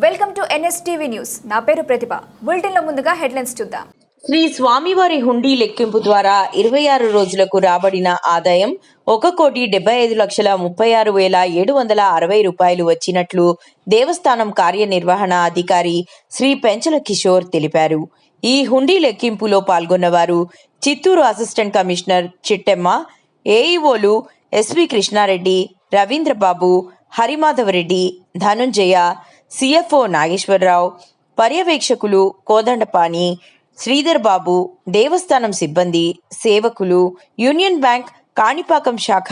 Welcome to NSTV news. నా పేరు ప్రతిభ. బులెటిన్లో ముందుగా హెడ్లైన్స్ చూద్దాం. శ్రీ స్వామివారి హుండీ లెక్కింపు ద్వారా 26 రోజులకు రాబడిన ఆదాయం 1,75,36,760 రూపాయలు వచ్చినట్లు దేవస్థానం కార్యనిర్వహణ అధికారి శ్రీ పెంచల కిషోర్ తెలిపారు. ఈ హుండీ లెక్కింపులో పాల్గొన్నవారు చిత్తూరు అసిస్టెంట్ కమిషనర్ చిట్టెమ్మ, ఏఈఓలు ఎస్వి కృష్ణారెడ్డి, రవీంద్రబాబు, హరిమాధవరెడ్డి, ధనుంజయ, సిఎఫ్ఓ నాగేశ్వరరావు, పర్యవేక్షకులు కోదండపాణి, శ్రీధర్ బాబు, దేవస్థానం సిబ్బంది, సేవకులు, యూనియన్ బ్యాంక్ కాణిపాకం శాఖ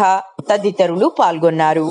తదితరులు పాల్గొన్నారు.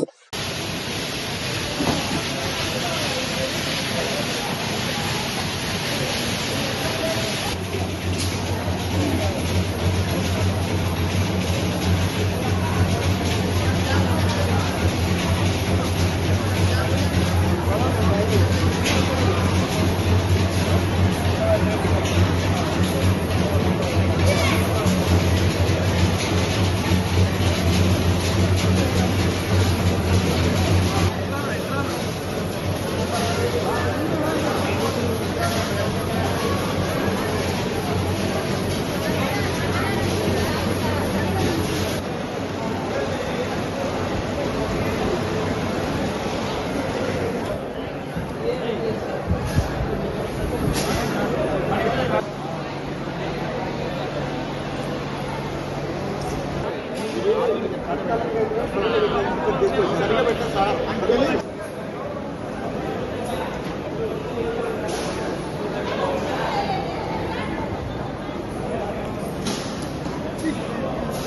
సరిగా పెట్టా సార్